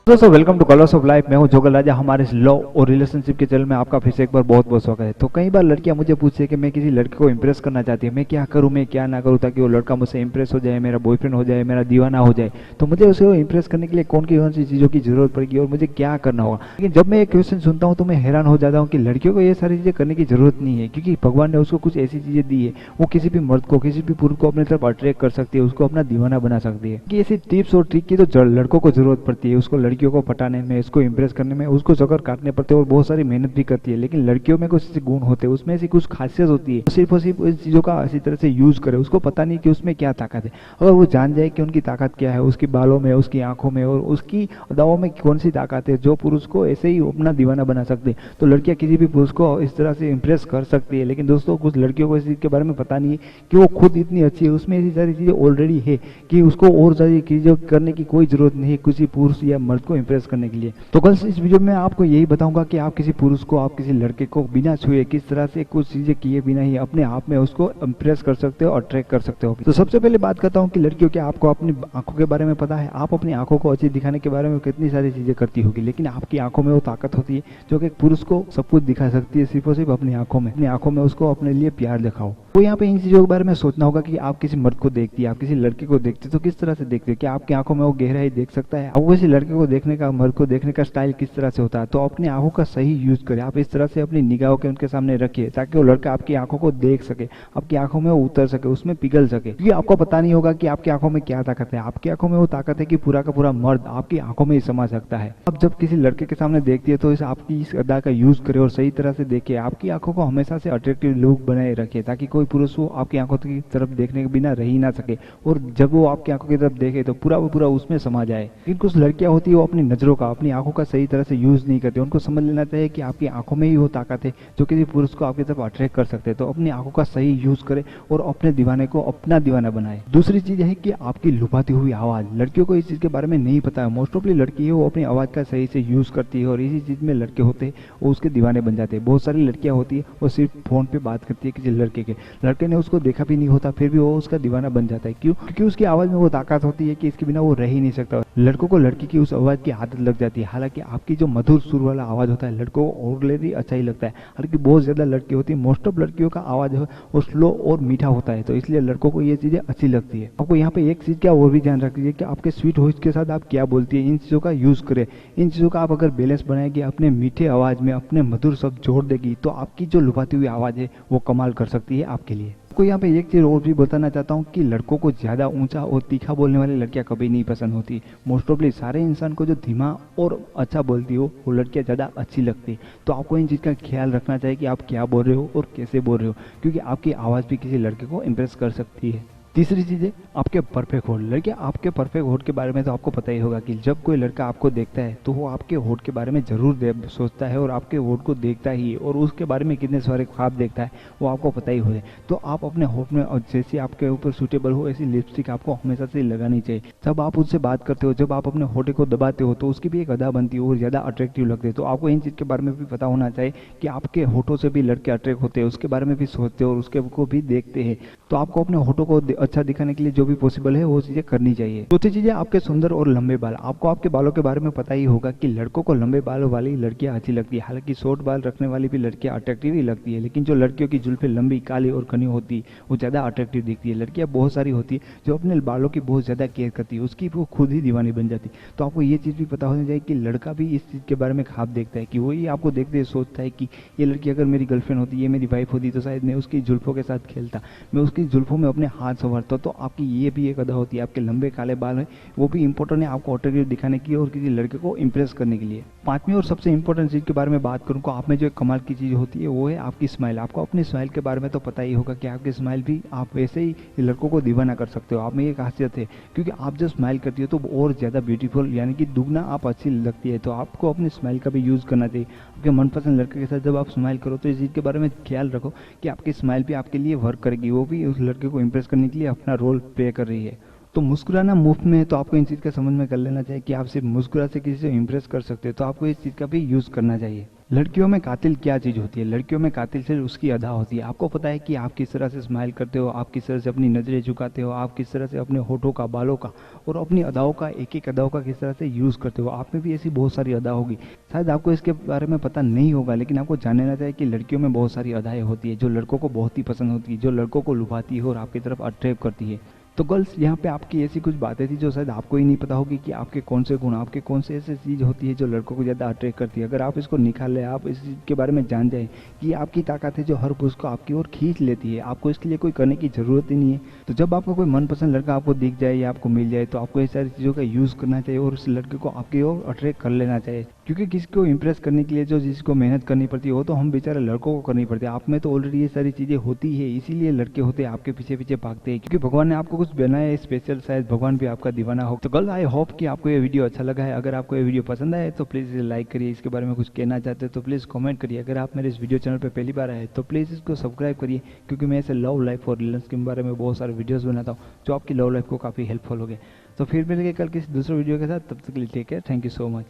दोस्तों welcome two colours of life. मैं हूं जोगल राजा। हमारे इस लव और रिलेशनशिप के चैनल में आपका फिर से एक बार बहुत बहुत स्वागत है। तो कई बार लड़कियां मुझे पूछती है कि मैं किसी लड़के को इंप्रेस करना चाहती हूँ, मैं क्या करूँ, मैं क्या ना करूँ ताकि वो लड़का मुझसे इंप्रेस हो जाए, मेरा बॉयफ्रेंड हो जाए, मेरा दीवाना हो जाए। तो मुझे उसे इंप्रेस करने के लिए कौन सी चीज़ों की जरूरत पड़ेगी और मुझे क्या करना होगा। लेकिन जब मैं ये क्वेश्चन सुनता हूँ तो मैं हैरान हो जाता हूँ कि लड़कियों को ये सारी चीज़ें करने की जरूरत नहीं है, क्योंकि भगवान ने उसको कुछ ऐसी चीज़ें दी है वो किसी भी मर्द को, किसी भी पुरुष को अपनी तरफ अट्रैक्ट कर सकती है, उसको अपना दीवाना बना सकती है। कि ऐसी टिप्स और ट्रिक की तो लड़कों को जरूरत पड़ती है, उसको लड़कियों को पटाने में, इसको इंप्रेस करने में, उसको चक्कर काटने पड़ते हैं और बहुत सारी मेहनत भी करती है। लेकिन लड़कियों में कुछ ऐसे गुण होते हैं, उसमें ऐसी कुछ खासियत होती है, सिर्फ और सिर्फ उन चीज़ों का अच्छी तरह से यूज करे। उसको पता नहीं कि उसमें क्या ताकत है। अगर वो जान जाए कि उनकी ताकत क्या है, उसकी बालों में, उसकी आंखों में और उसकी अदाओं में कौन सी ताकत है जो पुरुष को ऐसे ही अपना दीवाना बना सकते हैं, तो लड़कियां किसी भी पुरुष को इस तरह से इंप्रेस कर सकती है। लेकिन दोस्तों कुछ लड़कियों को इस चीज़ के बारे में पता नहीं है कि वो खुद इतनी अच्छी है, उसमें ऐसी सारी चीज़ें ऑलरेडी है कि उसको और सारी चीज़ें करने की कोई जरूरत नहीं है किसी पुरुष या मर्द को इंप्रेस करने के लिए। तो कल इस वीडियो में आपको यही बताऊंगा कि आप किसी पुरुष को, आप किसी लड़के को बिना छुए, किस तरह से कुछ चीजें किए बिना ही अपने आप में उसको इंप्रेस कर सकते हो और अट्रैक्ट कर सकते हो। तो सबसे पहले बात करता हूँ कि लड़कियों के आपको अपनी आंखों के बारे में पता है। आप अपनी आंखों को अच्छी दिखाने के बारे में कितनी सारी चीजें करती होगी, लेकिन आपकी आंखों में वो ताकत होती है जो कि एक पुरुष को सब कुछ दिखा सकती है, सिर्फ और सिर्फ अपनी आंखों में। अपनी आंखों में उसको अपने लिए प्यार दिखाओ। तो यहाँ पे इन चीजों के बारे में सोचना होगा कि आप किसी मर्द को देखती है, आप किसी लड़के को देखते तो किस तरह से देखते हो। क्या आपकी आंखों में वो गहराई देख सकता है? आप किसी लड़के को देखने का, मर्द को देखने का स्टाइल किस तरह से होता है? तो अपनी आंखों का सही यूज करें। आप इस तरह से अपनी निगाहों के उनके सामने रखिए ताकि वो लड़का आपकी आंखों को देख सके, आपकी आंखों में वो उतर सके, उसमें पिघल सके। क्योंकि आपको पता नहीं होगा कि आपकी आंखों में क्या ताकत है। आपकी आंखों में वो ताकत है कि पूरा का पूरा मर्द आपकी आंखों में ही समा सकता है। अब जब किसी लड़के के सामने देखती है तो इस आपकी इस अदा का यूज करे और सही तरह से देखे। आपकी आंखों को हमेशा से अट्रैक्टिव लुक बनाए रखे ताकि कोई पुरुष वो आपकी आंखों की तरफ देखने के बिना रह ही ना सके, और जब वो आपकी आंखों की तरफ देखे तो पूरा वो पूरा उसमें समा जाए। लेकिन कुछ लड़कियां होती है वो अपनी नजरों का, अपनी आंखों का सही तरह से यूज नहीं करती। उनको समझ लेना चाहिए कि आपकी आंखों में ही वो ताकत है जो किसी पुरुष को आपकी तरफ अट्रैक्ट कर सकते हैं। तो अपनी आंखों का सही यूज करे और अपने दीवाने को अपना दीवाना बनाए। दूसरी चीज है कि आपकी लुभाती हुई आवाज। लड़कियों को इस चीज के बारे में नहीं पता है। मोस्ट ऑफली लड़की है वो अपनी आवाज का सही से यूज करती है और इसी चीज में लड़के होते हैं वो उसके दीवाने बन जाते हैं। बहुत सारी लड़कियां होती है वो सिर्फ फोन पे बात करती है किसी लड़के के, लड़के ने उसको देखा भी नहीं होता फिर भी वो उसका दीवाना बन जाता है। क्यों? क्योंकि उसकी आवाज में वो ताकत होती है कि इसके बिना वो रह ही नहीं सकता। लड़कों को लड़की की उस आवाज की आदत लग जाती है। हालांकि आपकी जो मधुर सुर वाला आवाज होता है लड़कों को ऑलरेडी अच्छा ही लगता है। हालांकि बहुत ज्यादा लड़की होती है, मोस्ट ऑफ लड़कियों का आवाज है वो स्लो और मीठा होता है, तो इसलिए लड़कों को ये चीजें अच्छी लगती है। आपको यहाँ पे एक चीज का और भी ध्यान रखिए कि आपके स्वीट वॉइस के साथ आप क्या बोलती है, इन चीजों का यूज करें। इन चीजों का आप अगर बैलेंस बनाएगी, अपने मीठे आवाज में अपने मधुर शब्द जोड़ देगी तो आपकी जो लुभाती हुई आवाज है वो कमाल कर सकती है आपके लिए। आपको यहाँ पे एक चीज और भी बताना चाहता हूँ कि लड़कों को ज्यादा ऊंचा और तीखा बोलने वाली लड़कियां कभी नहीं पसंद होती। मोस्ट ऑफली सारे इंसान को जो धीमा और अच्छा बोलती हो वो लड़कियां ज्यादा अच्छी लगती। तो आपको इन चीज का ख्याल रखना चाहिए कि आप क्या बोल रहे हो और कैसे बोल रहे हो, क्योंकि आपकी आवाज भी किसी लड़के को इंप्रेस कर सकती है। तीसरी चीज है आपके परफेक्ट होठ। लड़के आपके परफेक्ट होठ के बारे में तो आपको पता ही होगा कि जब कोई लड़का आपको देखता है तो वो आपके होठ के बारे में जरूर सोचता है और आपके होठ को देखता ही है, और उसके बारे में कितने सारे ख्वाब देखता है वो आपको पता ही हो। तो आप अपने होठ में जैसे आपके ऊपर सूटेबल हो ऐसी लिपस्टिक आपको हमेशा से लगानी चाहिए। जब आप उससे बात करते हो, जब आप अपने होठे को दबाते हो तो उसकी भी एक अदा बनती है और ज्यादा अट्रैक्टिव लगती है। तो आपको इन चीज के बारे में भी पता होना चाहिए कि आपके होठों से भी लड़के अट्रैक्ट होते हैं, उसके बारे में भी सोचते हैं और उसके को भी देखते हैं। तो आपको अपने होठों को अच्छा दिखाने के लिए जो भी पॉसिबल है वो चीजें करनी चाहिए। चौथी चीज है आपके सुंदर और लंबे बाल। आपको आपके बालों के बारे में पता ही होगा कि लड़कों को लंबे बालों वाली लड़कियां अच्छी लगती है। हालांकि शॉर्ट बाल रखने वाली भी लड़कियां अट्रैक्टिव ही लगती है, लेकिन जो लड़कियों की जुल्फे लंबी, काली और घनी होती वो ज्यादा अट्रैक्टिव दिखती है। लड़कियां बहुत सारी होती है जो अपने बालों की बहुत ज्यादा केयर करती है, उसकी वो खुद ही दीवानी बन जाती। तो आपको ये चीज भी पता होनी चाहिए कि लड़का भी इस चीज के बारे में ख्वाब देखता है कि वो ये आपको देखते ही सोचता है कि ये लड़की अगर मेरी गर्लफ्रेंड होती, ये मेरी वाइफ होती तो शायद मैं उसकी जुल्फों के साथ खेलता, मैं उसकी जुल्फों में अपने हाथ संवारता। तो आपकी ये भी एक अदा होती है। आपके लंबे काले बाल हैं वो भी इंपॉर्टेंट है आपको अट्रैक्टिव दिखाने की और किसी लड़के को इंप्रेस करने के लिए। पांचवी और सबसे इंपॉर्टेंट चीज के बारे में बात करूँ, आप में जो एक कमाल की चीज होती है वो है आपकी स्माइल। आपको अपनी स्माइल के बारे में तो पता ही होगा कि आपकी स्माइल भी आप वैसे ही लड़कों को दीवाना कर सकते हो। आप में ये खासियत है क्योंकि आप जब स्माइल करती हो तो और ज्यादा ब्यूटीफुल यानी कि दुगना आप अच्छी लगती है। तो आपको अपनी स्माइल का भी यूज करना चाहिए। आपके मनपसंद लड़के के साथ जब आप स्माइल करो तो इस चीज के बारे में ख्याल रखो कि आपकी स्माइल भी आपके लिए वर्क करेगी, वो भी उस लड़के को इंप्रेस करने के लिए अपना रोल प्ले कर रही है। तो मुस्कुराना मुफ्त में है, तो आपको इन चीज़ का समझ में कर लेना चाहिए कि आप सिर्फ मुस्कुरा से किसी से इम्प्रेस कर सकते हो, तो आपको इस चीज़ का भी यूज़ करना चाहिए। लड़कियों में कातिल क्या चीज़ होती है? लड़कियों में कातिल सिर्फ उसकी अदा होती है। आपको पता है कि आप किस तरह से स्माइल करते हो, आप किस तरह से अपनी नज़रें झुकाते हो, आप किस तरह से अपने होठों का, बालों का और अपनी अदाओं का, एक एक अदाओं का किस तरह से यूज़ करते हो। आप में भी ऐसी बहुत सारी अदा होगी, शायद आपको इसके बारे में पता नहीं होगा, लेकिन आपको जान लेना चाहिए कि लड़कियों में बहुत सारी अदाएँ होती है जो लड़कों को बहुत ही पसंद होती है, जो लड़कों को लुभाती है और आपकी तरफ अट्रैक्ट करती है। तो गर्ल्स, यहाँ पे आपकी ऐसी कुछ बातें थी जो शायद आपको ही नहीं पता होगी कि आपके कौन से गुण, आपके कौन से ऐसी चीज़ होती है जो लड़कों को ज़्यादा अट्रैक्ट करती है। अगर आप इसको निकाल लें, आप इस चीज़ के बारे में जान जाए कि ये आपकी ताकत है जो हर पुरुष को आपकी ओर खींच लेती है, आपको इसके लिए कोई करने की ज़रूरत ही नहीं है। तो जब आपका कोई मनपसंद लड़का आपको दिख जाए या आपको मिल जाए, तो आपको ये सारी चीज़ों का यूज़ करना चाहिए और उस लड़के को आपकी ओर अट्रैक्ट कर लेना चाहिए। क्योंकि किसी को इम्प्रेस करने के लिए जो जिसको मेहनत करनी पड़ती है वो तो हम बेचारे लड़कों को करनी पड़ती है। आप में तो ऑलरेडी ये सारी चीज़ें होती है, इसीलिए लड़के होते हैं आपके पीछे पीछे भागते हैं, क्योंकि भगवान ने आपको कुछ बनाया है स्पेशल, शायद भगवान भी आपका दीवाना हो। तो गर्ल, आई होप कि आपको ये वीडियो अच्छा लगा है। अगर आपको ये वीडियो पसंद आए तो प्लीज़ इसे लाइक करिए, इसके बारे में कुछ कहना चाहते हो तो प्लीज़ कमेंट करिए। अगर आप मेरे इस वीडियो चैनल पर पहली बार आए तो प्लीज़ इसको सब्सक्राइब करिए, क्योंकि मैं ऐसे लव लाइफ और रिलेशंस के बारे में बहुत सारे वीडियोज़ बनाता हूँ जो आपकी लव लाइफ को काफ़ी हेल्पफुल हो गए। तो फिर मिलेंगे कल किसी दूसरे वीडियो के साथ, तब तक के लिए take care, thank you so much.